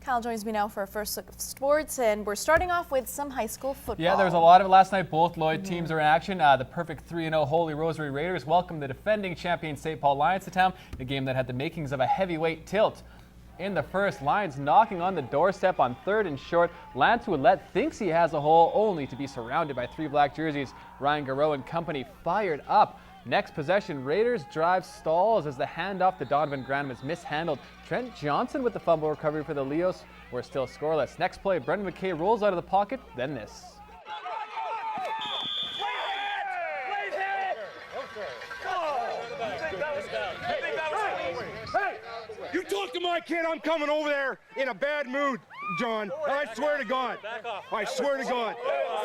Kyle joins me now for our first look of sports, and we're starting off with some high school football. Yeah, there was a lot of it last night. Both Lloyd teams are in action. The perfect 3-0 Holy Rosary Raiders welcomed the defending champion St. Paul Lions to town, a game that had the makings of a heavyweight tilt. In the first, Lions knocking on the doorstep on 3rd and short. Lance Ouellette thinks he has a hole, only to be surrounded by 3 black jerseys. Ryan Garreau and company fired up. Next possession, Raiders drive stalls as the handoff to Donovan Granum is mishandled. Trent Johnson with the fumble recovery for the Leos were still scoreless. Next play, Brendan McKay rolls out of the pocket, then this. You talk to my kid, I'm coming over there in a bad mood, John. I swear to God. I swear to God.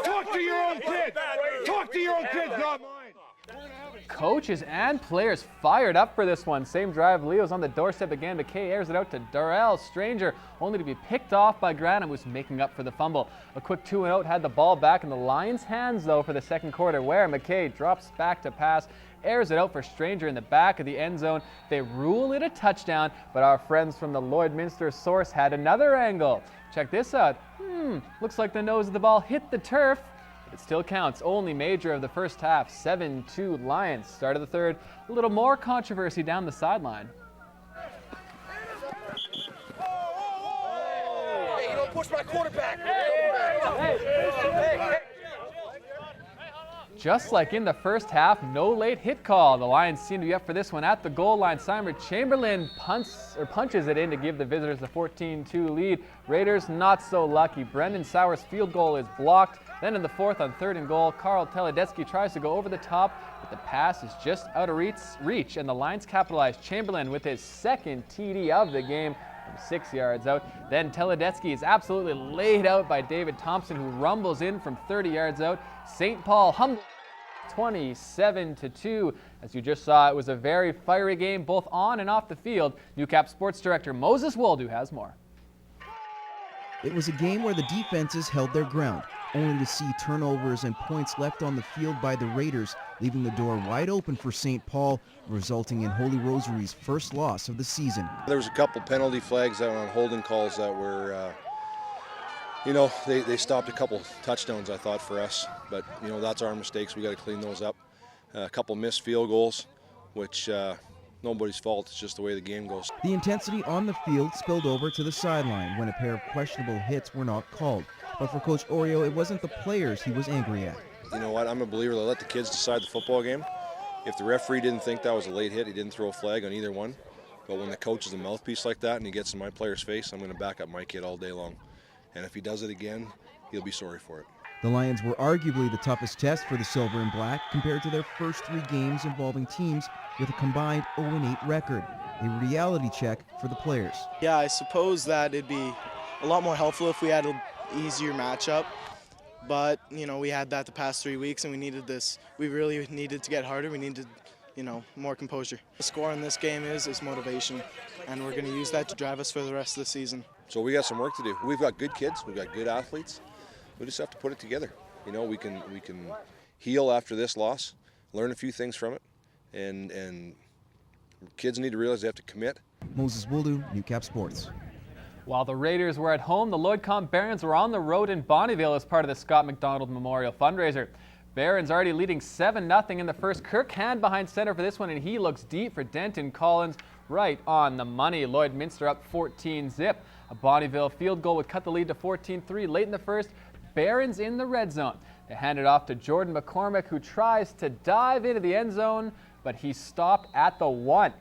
Talk to your own kid. Talk to your own kids, not mine. Coaches and players fired up for this one. Same drive, Leo's on the doorstep again. McKay airs it out to Darrell Stranger, only to be picked off by Granum, who's making up for the fumble. A quick 2-and-out had the ball back in the Lions' hands, though, for the second quarter, where McKay drops back to pass, airs it out for Stranger in the back of the end zone. They rule it a touchdown, but our friends from the Lloydminster source had another angle. Check this out. Looks like the nose of the ball hit the turf. It still counts. Only major of the first half. 7-2 Lions. Start of the third. A little more controversy down the sideline. Hey, you don't push my quarterback. Just like in the first half, no late hit call. The Lions seem to be up for this one at the goal line. Seimer Chamberlain punches it in to give the visitors the 14-2 lead. Raiders not so lucky. Brendan Sauer's field goal is blocked. Then in the fourth on 3rd and goal, Carl Teledetsky tries to go over the top, but the pass is just out of reach, and the Lions capitalize. Chamberlain with his second TD of the game from 6 yards out. Then Teledetsky is absolutely laid out by David Thompson, who rumbles in from 30 yards out. St. Paul humble 27-2. As you just saw, it was a very fiery game, both on and off the field. Newcap Sports Director Moses Woldu has more. It was a game where the defenses held their ground, only to see turnovers and points left on the field by the Raiders, leaving the door wide open for St. Paul, resulting in Holy Rosary's first loss of the season. There was a couple penalty flags out on holding calls that were, they stopped a couple touchdowns, I thought, for us. But, that's our mistakes. We got to clean those up. A couple missed field goals, which nobody's fault. It's just the way the game goes. The intensity on the field spilled over to the sideline when a pair of questionable hits were not called. But for Coach Oreo, it wasn't the players he was angry at. You know what? I'm a believer that let the kids decide the football game. If the referee didn't think that was a late hit, he didn't throw a flag on either one. But when the coach is a mouthpiece like that and he gets in my player's face, I'm going to back up my kid all day long. And if he does it again, he'll be sorry for it. The Lions were arguably the toughest test for the Silver and Black compared to their first 3 games involving teams with a combined 0-8 record. A reality check for the players. Yeah, I suppose that it'd be a lot more helpful if we had an easier matchup. But, we had that the past 3 weeks and we needed this. We really needed to get harder. We needed, more composure. The score in this game is motivation, and we're going to use that to drive us for the rest of the season. So we got some work to do. We've got good kids. We've got good athletes. We just have to put it together. We can heal after this loss, learn a few things from it, and kids need to realize they have to commit. Moses Woldu, Newcap Sports. While the Raiders were at home, the Lloydcombe Barons were on the road in Bonnyville as part of the Scott MacDonald Memorial fundraiser. Barons already leading 7-0 in the first. Kirk Hand behind center for this one, and he looks deep for Denton Collins. Right on the money. Lloydminster up 14-0. A Bonnyville field goal would cut the lead to 14-3 late in the first. Barons in the red zone. They hand it off to Jordan McCormick, who tries to dive into the end zone, but he's stopped at the 1.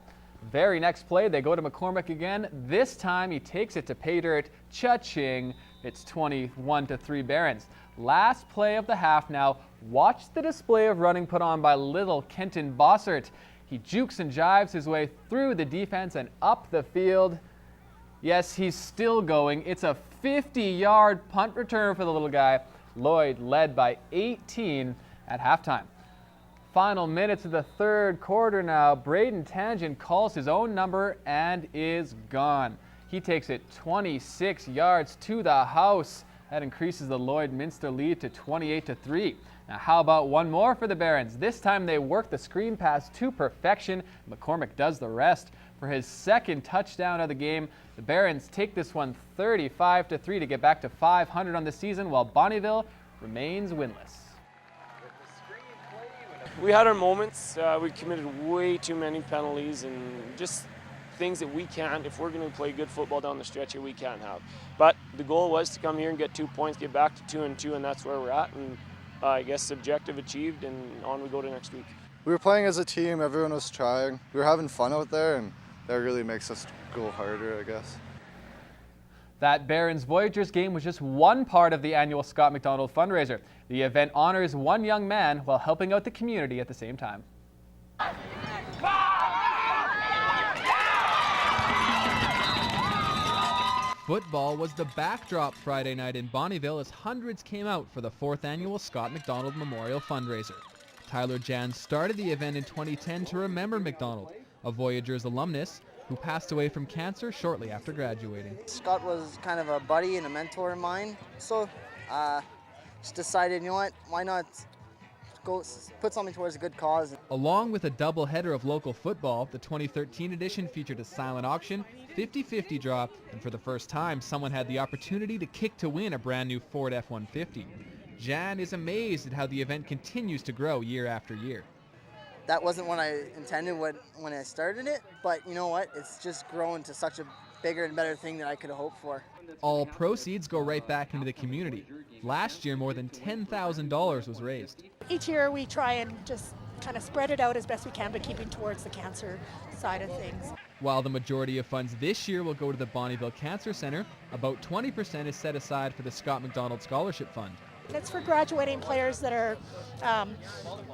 Very next play, they go to McCormick again. This time he takes it to pay dirt. Cha-ching. It's 21-3 Barons. Last play of the half now. Watch the display of running put on by little Kenton Bossert. He jukes and jives his way through the defense and up the field. Yes, he's still going. It's a 50-yard punt return for the little guy. Lloyd led by 18 at halftime. Final minutes of the third quarter now. Braden Tangent calls his own number and is gone. He takes it 26 yards to the house. That increases the Lloydminster lead to 28-3. Now how about one more for the Barons? This time they work the screen pass to perfection. McCormick does the rest. for his second touchdown of the game. The Barons take this one 35-3 to get back to 500 on the season, while Bonnyville remains winless. We had our moments. We committed way too many penalties and just things that we can't, if we're going to play good football down the stretch here, we can't have. But the goal was to come here and get 2 points, get back to 2-2, and that's where we're at. And I guess objective achieved, and on we go to next week. We were playing as a team, everyone was trying. We were having fun out there, and that really makes us go harder, I guess. That Barons Voyageurs game was just one part of the annual Scott MacDonald fundraiser. The event honors one young man while helping out the community at the same time. Football was the backdrop Friday night in Bonnyville as hundreds came out for the 4th annual Scott MacDonald Memorial fundraiser. Tyler Jan started the event in 2010 to remember MacDonald, a Voyageurs alumnus who passed away from cancer shortly after graduating. Scott was kind of a buddy and a mentor of mine, so just decided, you know what, why not go put something towards a good cause. Along with a double-header of local football, the 2013 edition featured a silent auction, 50-50 draw, and for the first time, someone had the opportunity to kick to win a brand new Ford F-150. Jan is amazed at how the event continues to grow year after year. That wasn't what I intended when I started it, but you know what, it's just grown to such a bigger and better thing that I could have hoped for. All proceeds go right back into the community. Last year, more than $10,000 was raised. Each year we try and just kind of spread it out as best we can, but keeping towards the cancer side of things. While the majority of funds this year will go to the Bonnyville Cancer Center, about 20% is set aside for the Scott MacDonald Scholarship Fund. It's for graduating players that are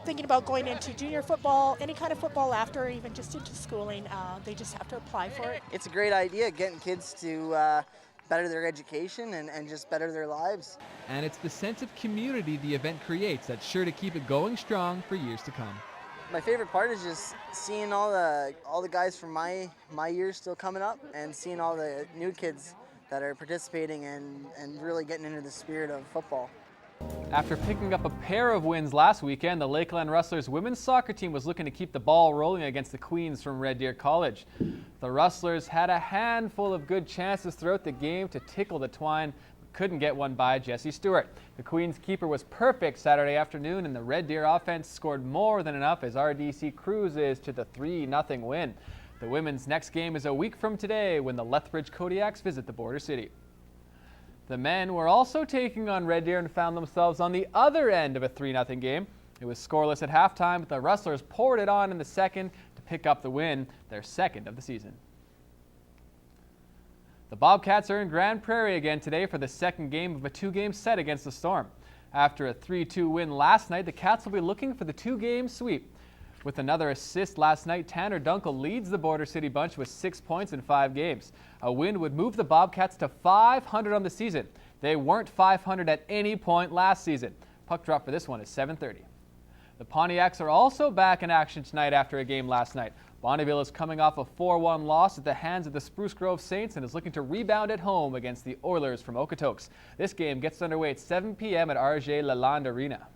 thinking about going into junior football, any kind of football after, or even just into schooling. They just have to apply for it. It's a great idea, getting kids to better their education and just better their lives. And it's the sense of community the event creates that's sure to keep it going strong for years to come. My favorite part is just seeing all the guys from my years still coming up, and seeing all the new kids that are participating and really getting into the spirit of football. After picking up a pair of wins last weekend, the Lakeland Rustlers women's soccer team was looking to keep the ball rolling against the Queens from Red Deer College. The Rustlers had a handful of good chances throughout the game to tickle the twine, but couldn't get one by Jesse Stewart. The Queens keeper was perfect Saturday afternoon, and the Red Deer offense scored more than enough as RDC cruises to the 3-0 win. The women's next game is a week from today when the Lethbridge Kodiaks visit the Border City. The men were also taking on Red Deer and found themselves on the other end of a 3-0 game. It was scoreless at halftime, but the Rustlers poured it on in the second to pick up the win, their second of the season. The Bobcats are in Grand Prairie again today for the second game of a 2-game set against the Storm. After a 3-2 win last night, the Cats will be looking for the 2-game sweep. With another assist last night, Tanner Dunkel leads the Border City bunch with 6 points in 5 games. A win would move the Bobcats to 500 on the season. They weren't 500 at any point last season. Puck drop for this one is 7:30. The Pontiacs are also back in action tonight after a game last night. Bonnyville is coming off a 4-1 loss at the hands of the Spruce Grove Saints and is looking to rebound at home against the Oilers from Okotoks. This game gets underway at 7 p.m. at RJ Lalonde Arena.